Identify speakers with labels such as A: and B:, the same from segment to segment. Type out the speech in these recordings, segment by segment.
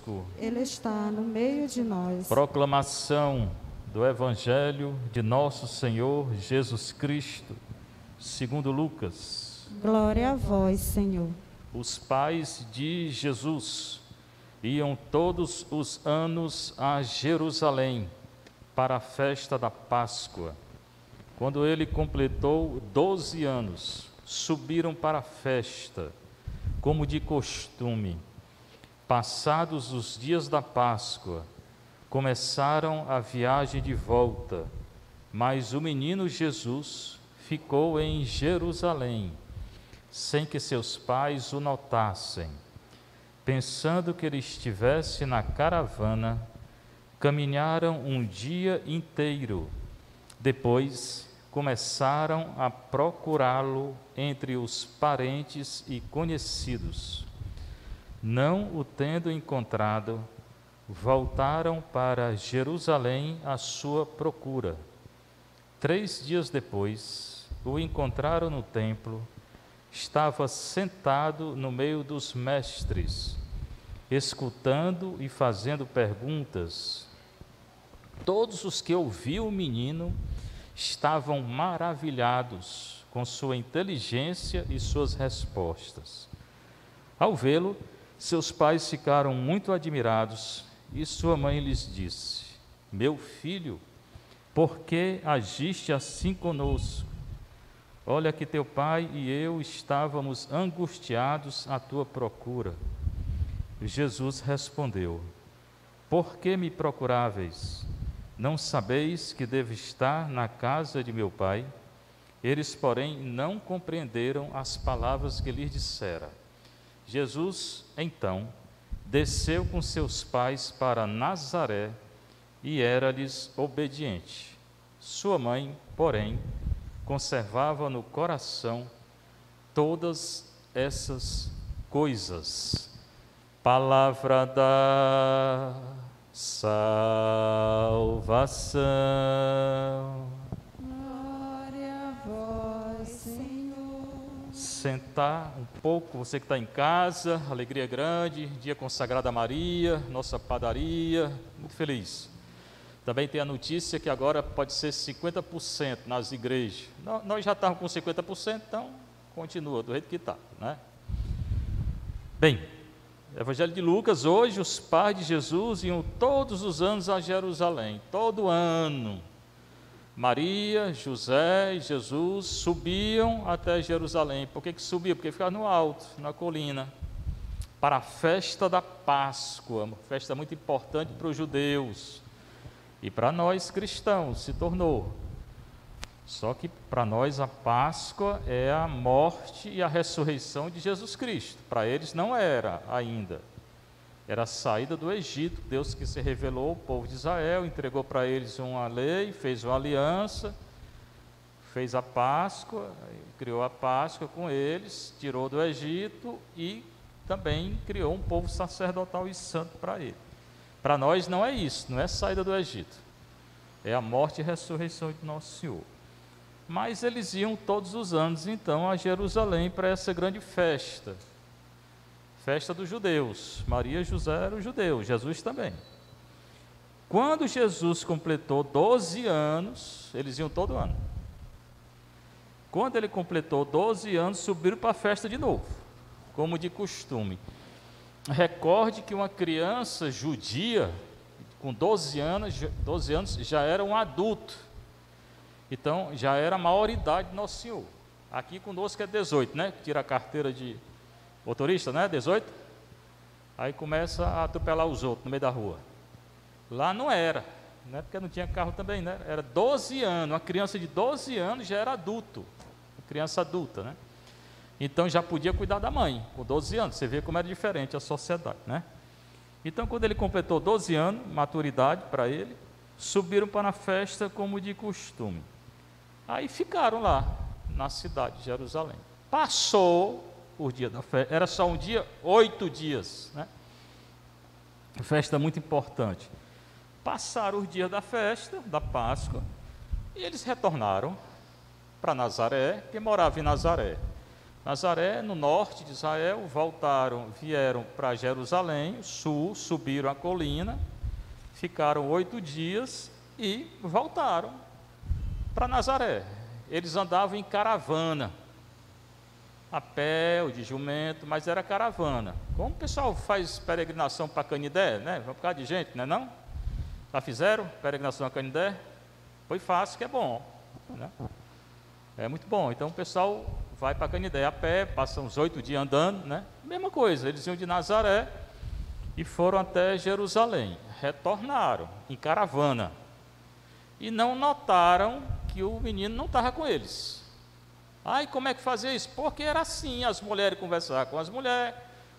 A: conosco.
B: Ele está no meio de nós.
A: Proclamação do Evangelho de nosso Senhor Jesus Cristo, segundo Lucas.
B: Glória a vós, Senhor.
A: Os pais de Jesus iam todos os anos a Jerusalém para a festa da Páscoa. Quando ele completou 12 anos, subiram para a festa, como de costume. Passados os dias da Páscoa, começaram a viagem de volta, mas o menino Jesus ficou em Jerusalém, sem que seus pais o notassem. Pensando que ele estivesse na caravana, caminharam um dia inteiro. Depois, começaram a procurá-lo entre os parentes e conhecidos. Não o tendo encontrado, voltaram para Jerusalém à sua procura. 3 dias depois, o encontraram no templo. Estava sentado no meio dos mestres, escutando e fazendo perguntas. Todos os que ouviam o menino estavam maravilhados com sua inteligência e suas respostas. Ao vê-lo, seus pais ficaram muito admirados e sua mãe lhes disse: Meu filho, por que agiste assim conosco? Olha que teu pai e eu estávamos angustiados à tua procura. Jesus respondeu: Por que me procuráveis? Não sabeis que devo estar na casa de meu pai? Eles, porém, não compreenderam as palavras que lhes dissera. Jesus, então, desceu com seus pais para Nazaré e era-lhes obediente. Sua mãe, porém, conservava no coração todas essas coisas. Palavra da salvação.
B: Glória a vós, Senhor.
A: Sentar um pouco, você que está em casa, alegria grande, dia consagrado a Maria, nossa padaria, muito feliz. Também tem a notícia que agora pode ser 50% nas igrejas. Nós já estávamos com 50%, então continua do jeito que está, né? Bem, Evangelho de Lucas, hoje os pais de Jesus iam todos os anos a Jerusalém, todo ano. Maria, José e Jesus subiam até Jerusalém. Por que subiam? Porque ficavam no alto, na colina, para a festa da Páscoa, uma festa muito importante para os judeus. E para nós cristãos se tornou. Só que para nós a Páscoa é a morte e a ressurreição de Jesus Cristo. Para eles não era ainda. Era a saída do Egito, Deus que se revelou ao povo de Israel, entregou para eles uma lei, fez uma aliança, fez a Páscoa, criou a Páscoa com eles, tirou do Egito e também criou um povo sacerdotal e santo para ele. Para nós não é isso, não é saída do Egito. É a morte e ressurreição de nosso Senhor. Mas eles iam todos os anos, então, a Jerusalém para essa grande festa. Festa dos judeus. Maria e José eram judeus, Jesus também. Quando Jesus completou 12 anos, eles iam todo ano. Quando ele completou 12 anos, subiram para a festa de novo, como de costume. Recorde que uma criança judia, com 12 anos já era um adulto. Então, já era a maioridade de Nosso Senhor. Aqui conosco é 18, né? Tira a carteira de motorista, né? 18. Aí começa a atropelar os outros no meio da rua. Lá não era, né? Porque não tinha carro também, né? Era 12 anos. Uma criança de 12 anos já era adulto. Criança adulta, né? Então já podia cuidar da mãe, com 12 anos. Você vê como era diferente a sociedade, né? Então, quando ele completou 12 anos, maturidade para ele, subiram para a festa como de costume. Aí ficaram lá, na cidade de Jerusalém. Passou o dia da festa, era só um dia, 8 dias, né? Festa muito importante. Passaram os dias da festa, da Páscoa, e eles retornaram para Nazaré, que morava em Nazaré. Nazaré, no norte de Israel, vieram para Jerusalém, sul, subiram a colina, ficaram 8 dias e voltaram para Nazaré. Eles andavam em caravana, a pé ou de jumento, mas era caravana. Como o pessoal faz peregrinação para Canidé, né? Vai por causa de gente, não é não? Já fizeram peregrinação a Canidé? Foi fácil, que é bom, né? É muito bom. Então o pessoal vai para Canidé a pé, passa uns 8 dias andando, né? Mesma coisa, eles iam de Nazaré e foram até Jerusalém. Retornaram em caravana e não notaram que o menino não estava com eles. Ai, como é que fazia isso? Porque era assim, as mulheres conversavam com as mulheres,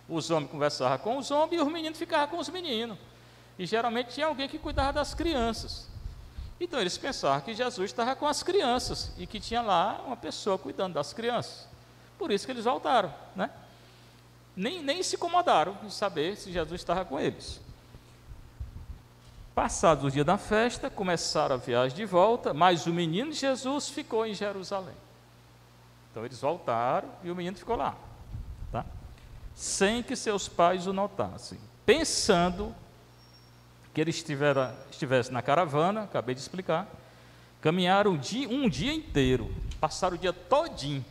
A: os homens conversavam com os homens e os meninos ficavam com os meninos. E geralmente tinha alguém que cuidava das crianças. Então eles pensavam que Jesus estava com as crianças e que tinha lá uma pessoa cuidando das crianças. Por isso que eles voltaram, né? Nem se incomodaram em saber se Jesus estava com eles. Passados os dias da festa, começaram a viagem de volta, mas o menino Jesus ficou em Jerusalém. Então eles voltaram e o menino ficou lá, tá? Sem que seus pais o notassem, pensando que ele estivesse na caravana. Acabei de explicar. Caminharam um dia inteiro, passaram o dia todinho.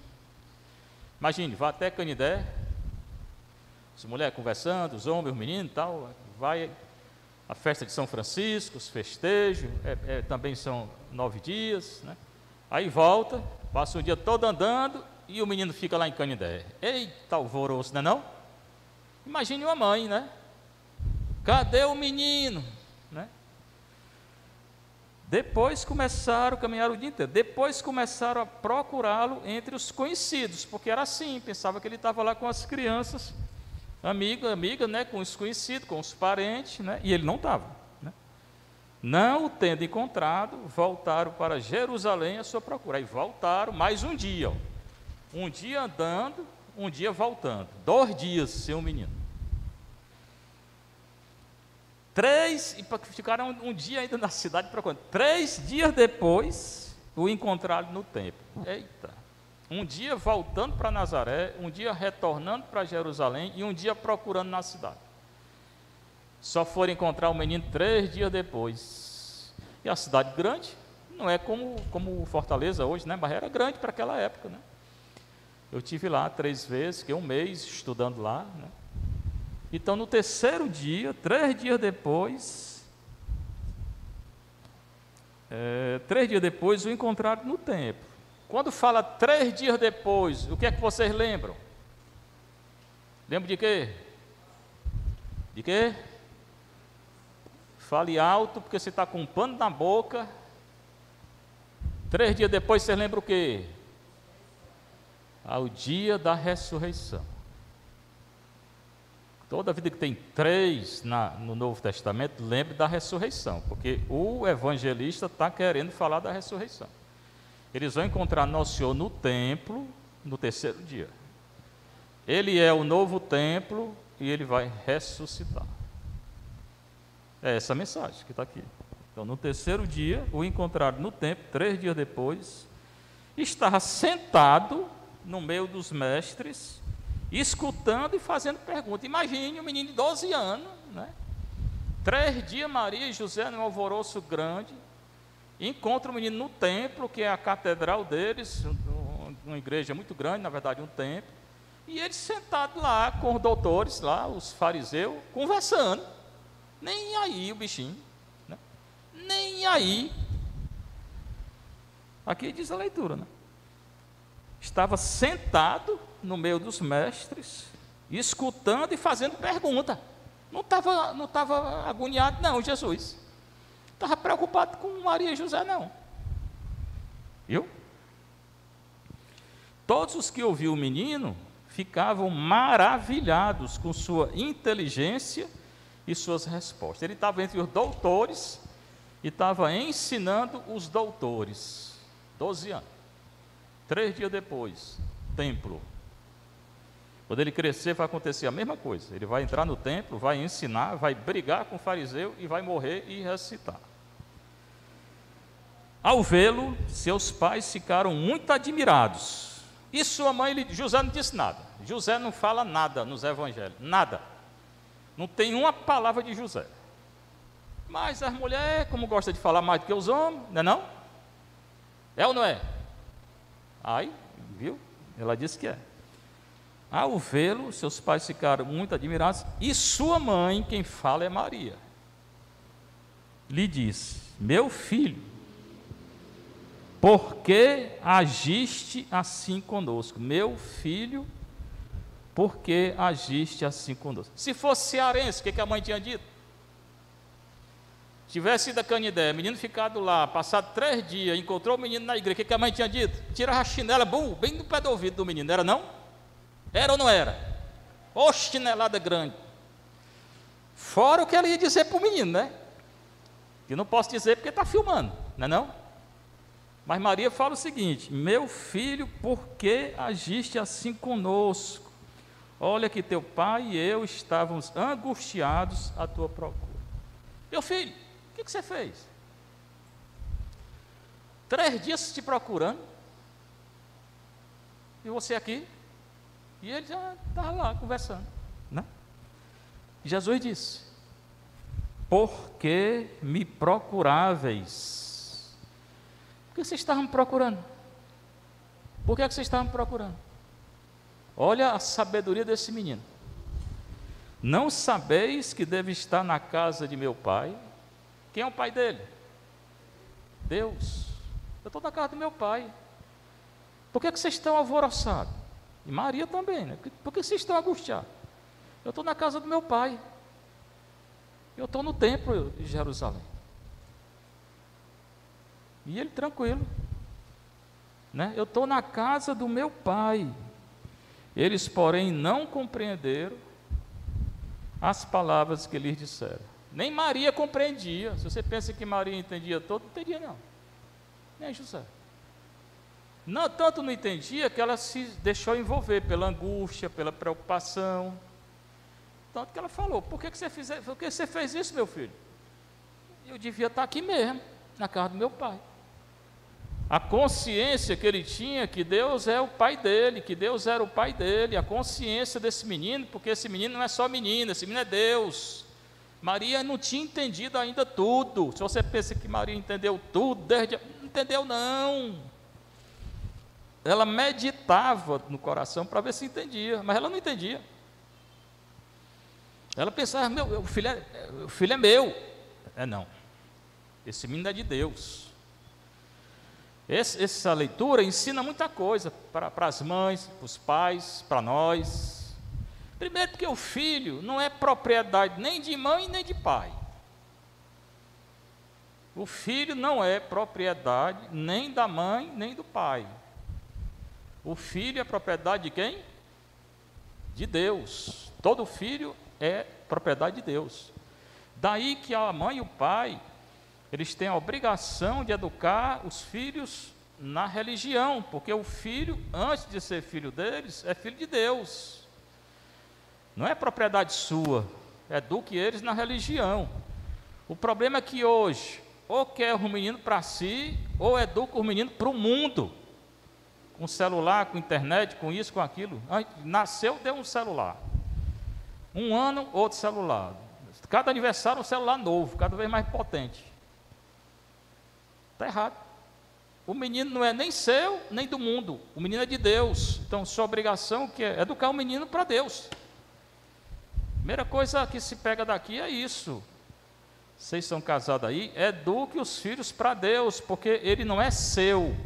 A: Imagine, vai até Canidé, as mulheres conversando, os homens, os meninos e tal, vai a festa de São Francisco, os festejos, também são 9 dias, né? Aí volta, passa o dia todo andando e o menino fica lá em Canidé. Eita, alvoroço, não é não? Imagine uma mãe, né? Cadê o menino? Né? Depois começaram a caminhar o dia inteiro. Depois começaram a procurá-lo entre os conhecidos, porque era assim, pensava que ele estava lá com as crianças, amiga, né, com os conhecidos, com os parentes, né, e ele não estava. Né? Não o tendo encontrado, voltaram para Jerusalém à sua procura. Aí voltaram mais um dia, ó. Um dia andando, um dia voltando. 2 dias sem o menino. 3, e ficaram um dia ainda na cidade procurando. 3 dias depois, o encontraram no templo. Eita! Um dia voltando para Nazaré, um dia retornando para Jerusalém e um dia procurando na cidade. Só foram encontrar o menino 3 dias depois. E a cidade grande, não é como Fortaleza hoje, né? Mas era grande para aquela época, né? Eu estive lá 3 vezes, fiquei 1 mês estudando lá, né? Então, no 3º dia, 3 dias depois, 3 dias depois, o encontraram no templo. Quando fala 3 dias depois, o que é que vocês lembram? Lembram de quê? De quê? Fale alto, porque você está com um pano na boca. 3 dias depois, vocês lembram o quê? Ao dia da ressurreição. Toda vida que tem 3 no Novo Testamento, lembre da ressurreição, porque o evangelista está querendo falar da ressurreição. Eles vão encontrar Nosso Senhor no templo, no 3º dia. Ele é o novo templo e ele vai ressuscitar. É essa a mensagem que está aqui. Então, no 3º dia, o encontraram no templo, 3 dias depois, estava sentado no meio dos mestres, escutando e fazendo perguntas. Imagine um menino de 12 anos, né? 3 dias, Maria e José, num alvoroço grande, encontra o menino no templo, que é a catedral deles, uma igreja muito grande, na verdade um templo, e eles sentados lá com os doutores, lá, os fariseus, conversando. Nem aí o bichinho, né? Nem aí. Aqui diz a leitura, né? Estava sentado no meio dos mestres, escutando e fazendo pergunta. Não estava agoniado, não, Jesus. Estava preocupado com Maria e José, não. Viu? Todos os que ouviam o menino ficavam maravilhados com sua inteligência e suas respostas. Ele estava entre os doutores e estava ensinando os doutores. 12 anos. 3 dias depois, templo. Quando ele crescer, vai acontecer a mesma coisa. Ele vai entrar no templo, vai ensinar, vai brigar com o fariseu e vai morrer e ressuscitar. Ao vê-lo, seus pais ficaram muito admirados. E sua mãe, José não disse nada. José não fala nada nos evangelhos, nada. Não tem uma palavra de José. Mas as mulheres, como gostam de falar mais do que os homens, não é não? É ou não é? Aí, viu? Ela disse que é. Ao vê-lo, seus pais ficaram muito admirados, e sua mãe, quem fala é Maria, lhe disse: meu filho, por que agiste assim conosco? Meu filho, por que agiste assim conosco? Se fosse cearense, o que a mãe tinha dito? Tivesse ido a Canidé, menino ficado lá, passado 3 dias, encontrou o menino na igreja, o que a mãe tinha dito? Tira a chinela, bem no pé do ouvido do menino, era não? Era ou não era? Ô chinelada grande. Fora o que ela ia dizer para o menino, né? Que não posso dizer porque está filmando, não é não? Mas Maria fala o seguinte: meu filho, por que agiste assim conosco? Olha que teu pai e eu estávamos angustiados à tua procura. Meu filho, o que você fez? 3 dias te procurando, e você aqui? E ele já estava lá conversando, né? Jesus disse: por que me procuráveis? Por que vocês estavam me procurando? Por que vocês estavam me procurando? Olha a sabedoria desse menino. Não sabeis que deve estar na casa de meu pai? Quem é o pai dele? Deus. Eu estou na casa do meu pai. Por que vocês estão alvoroçados? E Maria também, né? Por que vocês estão angustiados? Eu estou na casa do meu pai. Eu estou no templo de Jerusalém. E ele tranquilo, né? Eu estou na casa do meu pai. Eles, porém, não compreenderam as palavras que lhes disseram. Nem Maria compreendia. Se você pensa que Maria entendia todo, não entendia não. Nem José. Não, tanto não entendia que ela se deixou envolver pela angústia, pela preocupação. Tanto que ela falou: por que você fez isso, meu filho? Eu devia estar aqui mesmo, na casa do meu pai. A consciência que ele tinha que Deus é o pai dele, que Deus era o pai dele, a consciência desse menino, porque esse menino não é só menino, esse menino é Deus. Maria não tinha entendido ainda tudo. Se você pensa que Maria entendeu tudo, não entendeu não. Ela meditava no coração para ver se entendia, mas ela não entendia. Ela pensava: o filho é meu. Não, esse menino é de Deus. Essa leitura ensina muita coisa para as mães, para os pais, para nós. Primeiro, porque o filho não é propriedade nem de mãe nem de pai. O filho não é propriedade nem da mãe nem do pai. O filho é propriedade de quem? De Deus. Todo filho é propriedade de Deus. Daí que a mãe e o pai, eles têm a obrigação de educar os filhos na religião, porque o filho, antes de ser filho deles, é filho de Deus. Não é propriedade sua, eduque eles na religião. O problema é que hoje, ou quer o menino para si, ou educa o menino para o mundo. Com celular, com internet, com isso, com aquilo. Nasceu, deu um celular. 1 ano, outro celular. Cada aniversário um celular novo, cada vez mais potente. Está errado. O menino não é nem seu, nem do mundo. O menino é de Deus. Então, sua obrigação que é educar o menino para Deus. Primeira coisa que se pega daqui é isso. Vocês são casados aí, eduque os filhos para Deus, porque ele não é seu.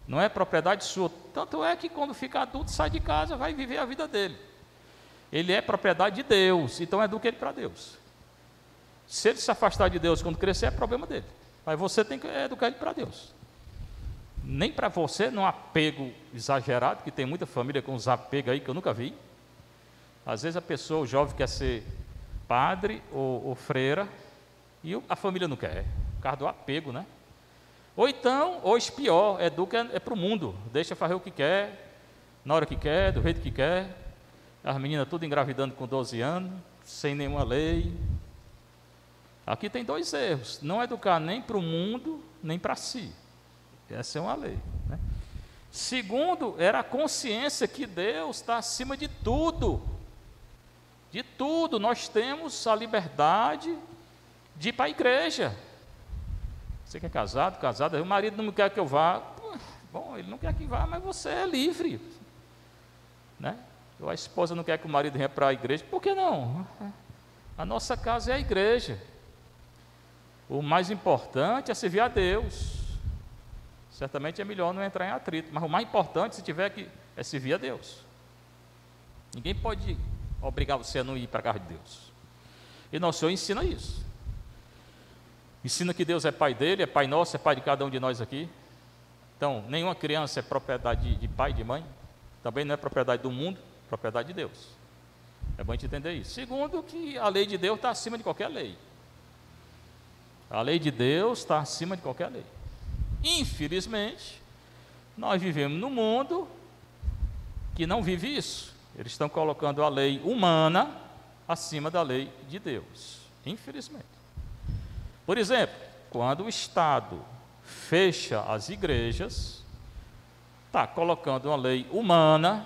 A: Não é propriedade sua. Tanto é que quando fica adulto, sai de casa, vai viver a vida dele. Ele é propriedade de Deus, então eduque ele para Deus. Se ele se afastar de Deus quando crescer, é problema dele. Mas você tem que educar ele para Deus. Nem para você, num apego exagerado, que tem muita família com uns apegos aí que eu nunca vi. Às vezes a pessoa, o jovem quer ser padre ou freira, e a família não quer, por causa do apego, né? Ou então, hoje pior, educa é para o mundo, deixa fazer o que quer, na hora que quer, do jeito que quer. As meninas tudo engravidando com 12 anos, sem nenhuma lei. Aqui tem 2 erros: não educar nem para o mundo, nem para si. Essa é uma lei, né? Segundo, era a consciência que Deus está acima de tudo. De tudo. Nós temos a liberdade de ir para a igreja. Você que é casado, casada, o marido não quer que eu vá. Bom, ele não quer que vá, mas você é livre. Né? Ou a esposa não quer que o marido venha para a igreja. Por que não? A nossa casa é a igreja. O mais importante é servir a Deus. Certamente é melhor não entrar em atrito, mas o mais importante, se tiver que, é servir a Deus. Ninguém pode obrigar você a não ir para a casa de Deus. E nosso Senhor ensina isso. Ensina que Deus é Pai dele, é Pai nosso, é Pai de cada um de nós aqui. Então, nenhuma criança é propriedade de pai e de mãe. Também não é propriedade do mundo, é propriedade de Deus. É bom a gente entender isso. Segundo, que a lei de Deus está acima de qualquer lei. A lei de Deus está acima de qualquer lei. Infelizmente, nós vivemos num mundo que não vive isso. Eles estão colocando a lei humana acima da lei de Deus. Infelizmente. Por exemplo, quando o Estado fecha as igrejas, está colocando uma lei humana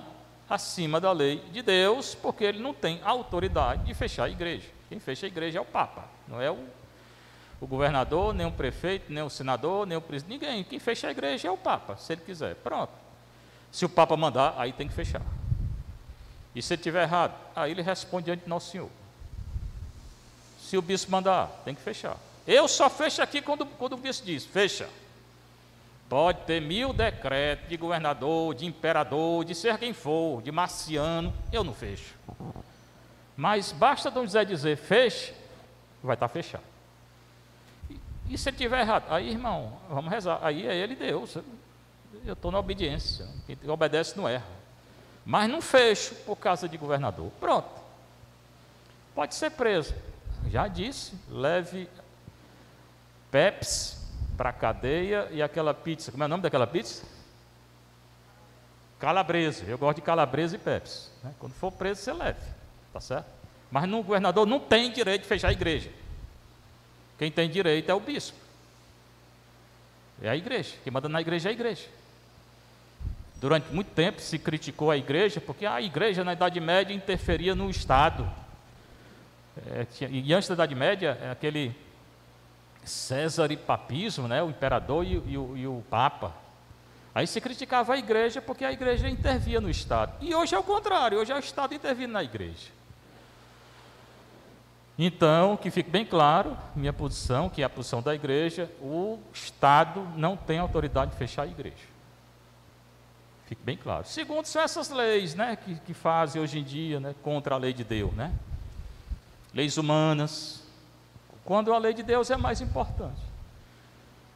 A: acima da lei de Deus, porque ele não tem autoridade de fechar a igreja. Quem fecha a igreja é o Papa, não é o governador, nem o prefeito, nem o senador, nem o presidente, ninguém. Quem fecha a igreja é o Papa, se ele quiser. Pronto. Se o Papa mandar, aí tem que fechar. E se ele estiver errado, aí ele responde diante de Nosso Senhor. Se o bispo mandar, tem que fechar. Eu só fecho aqui quando o bispo diz, fecha. Pode ter 1000 decretos de governador, de imperador, de ser quem for, de marciano, eu não fecho. Mas basta Dom José dizer, feche, vai estar fechado. E se ele estiver errado? Aí, irmão, vamos rezar. Aí é ele Deus. Eu estou na obediência. Quem obedece não erra. Mas não fecho por causa de governador. Pronto. Pode ser preso. Já disse, leve Pepsi para a cadeia e aquela pizza. Como é o nome daquela pizza? Calabresa. Eu gosto de calabresa e Pepsi. Né? Quando for preso, você leve. Tá certo? Mas o governador não tem direito de fechar a igreja. Quem tem direito é o bispo. É a igreja. Quem manda na igreja é a igreja. Durante muito tempo se criticou a igreja, porque a igreja na Idade Média interferia no Estado. E antes da Idade Média, aquele César e papismo, né, o imperador e o Papa. Aí se criticava a igreja porque a igreja intervia no Estado. E hoje é o contrário, hoje é o Estado intervindo na igreja. Então, que fique bem claro, minha posição, que é a posição da igreja, o Estado não tem autoridade de fechar a igreja. Fique bem claro. Segundo, são essas leis, né, que fazem hoje em dia, né, contra a lei de Deus, né? Leis humanas, quando a lei de Deus é mais importante.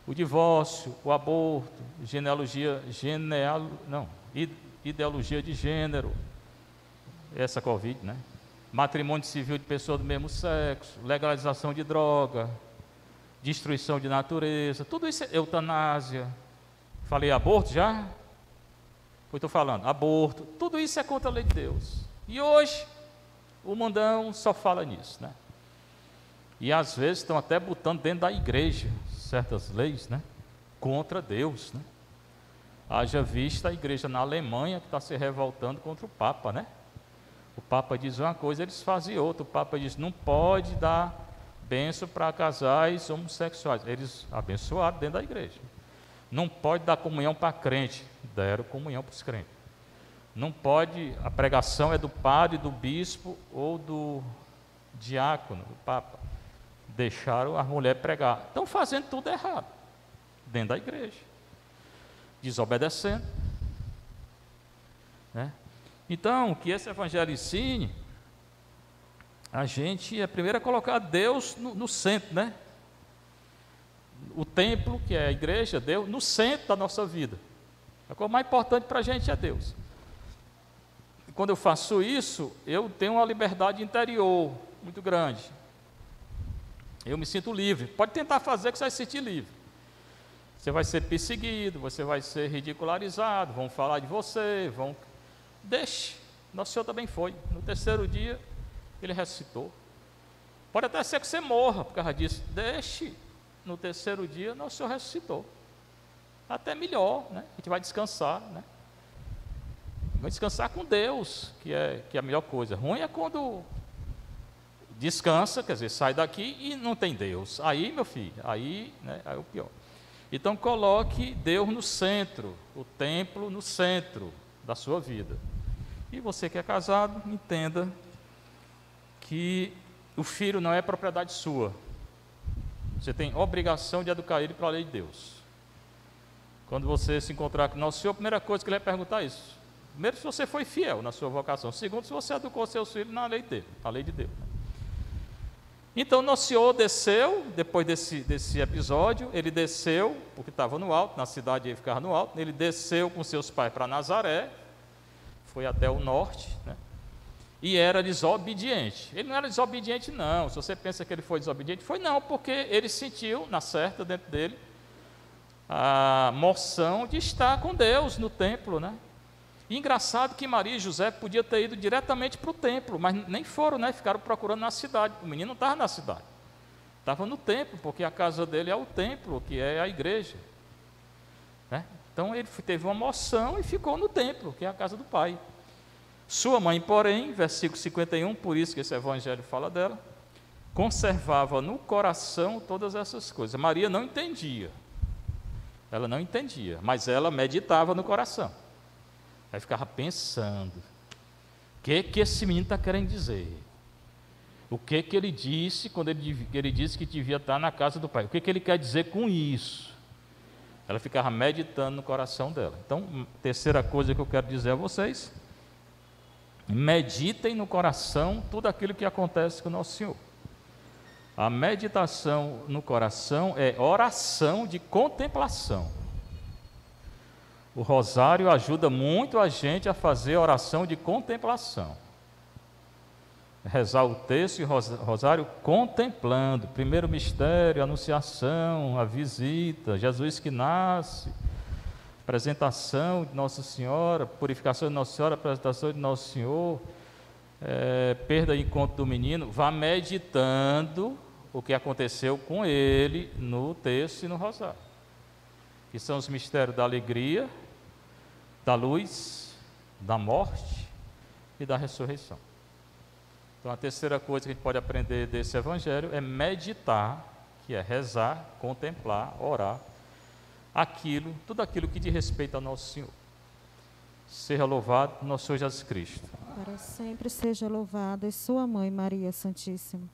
A: O divórcio, o aborto, ideologia de gênero, essa Covid, né? Matrimônio civil de pessoas do mesmo sexo, legalização de droga, destruição de natureza, tudo isso é eutanásia. Falei aborto já? Estou falando, aborto, tudo isso é contra a lei de Deus. E hoje, o mundão só fala nisso, né? E às vezes estão até botando dentro da igreja certas leis, né? Contra Deus, né? Haja vista a igreja na Alemanha que está se revoltando contra o Papa, né? O Papa diz uma coisa, eles fazem outra. O Papa diz, não pode dar bênção para casais homossexuais. Eles abençoaram dentro da igreja. Não pode dar comunhão para crente. Deram comunhão para os crentes. Não pode, a pregação é do padre, do bispo ou do diácono, do Papa. Deixaram a mulher pregar. Estão fazendo tudo errado dentro da igreja. Desobedecendo. Né? Então, que esse evangelho ensine, a gente é primeiro a colocar Deus no centro, né? O templo, que é a igreja, Deus, no centro da nossa vida. A coisa mais importante para a gente é Deus. E quando eu faço isso, eu tenho uma liberdade interior muito grande. Eu me sinto livre. Pode tentar fazer que você vai se sentir livre. Você vai ser perseguido, você vai ser ridicularizado, vão falar de você, vão... Deixe, Nosso Senhor também foi. No terceiro dia, Ele ressuscitou. Pode até ser que você morra por causa disso. Deixe, no terceiro dia, Nosso Senhor ressuscitou. Até melhor, né? A gente vai descansar, né? Vamos descansar com Deus, que é a melhor coisa. Ruim é quando descansa, quer dizer, sai daqui e não tem Deus. Aí, meu filho, aí é o pior. Então, coloque Deus no centro, o templo no centro da sua vida. E você que é casado, entenda que o filho não é propriedade sua. Você tem obrigação de educar ele para a lei de Deus. Quando você se encontrar com o nosso Senhor, a primeira coisa que ele vai perguntar é isso. Primeiro, se você foi fiel na sua vocação. Segundo, se você educou seus filhos na lei dele, a lei de Deus. Então, nosso Senhor desceu, depois desse episódio, ele desceu, porque estava no alto, na cidade ele ficava no alto, ele desceu com seus pais para Nazaré, foi até o norte, né? E era desobediente. Ele não era desobediente, não. Se você pensa que ele foi desobediente, foi não, porque ele sentiu, na certa, dentro dele, a moção de estar com Deus no templo, né? E engraçado que Maria e José podiam ter ido diretamente para o templo, mas nem foram, né? Ficaram procurando na cidade. O menino não estava na cidade, estava no templo, porque a casa dele é o templo, que é a igreja, né? Então ele teve uma moção e ficou no templo, que é a casa do pai. Sua mãe, porém, versículo 51, por isso que esse evangelho fala dela, conservava no coração todas essas coisas. Maria não entendia, ela não entendia, mas ela meditava no coração. Aí ficava pensando, o que esse menino está querendo dizer? O que ele disse quando ele disse que devia estar na casa do pai? O que ele quer dizer com isso? Ela ficava meditando no coração dela. Então, terceira coisa que eu quero dizer a vocês, meditem no coração tudo aquilo que acontece com o nosso Senhor. A meditação no coração é oração de contemplação. O rosário ajuda muito a gente a fazer oração de contemplação. Rezar o texto e rosário contemplando. Primeiro mistério, a anunciação, a visita, Jesus que nasce, apresentação de Nossa Senhora, purificação de Nossa Senhora, apresentação de Nosso Senhor, perda e encontro do menino. Vá meditando o que aconteceu com ele no texto e no rosário, que são os mistérios da alegria, da luz, da morte e da ressurreição. Então, a terceira coisa que a gente pode aprender desse evangelho é meditar, que é rezar, contemplar, orar, tudo aquilo que diz respeito ao nosso Senhor. Seja louvado nosso Senhor Jesus Cristo.
B: Para sempre seja louvada sua mãe Maria Santíssima.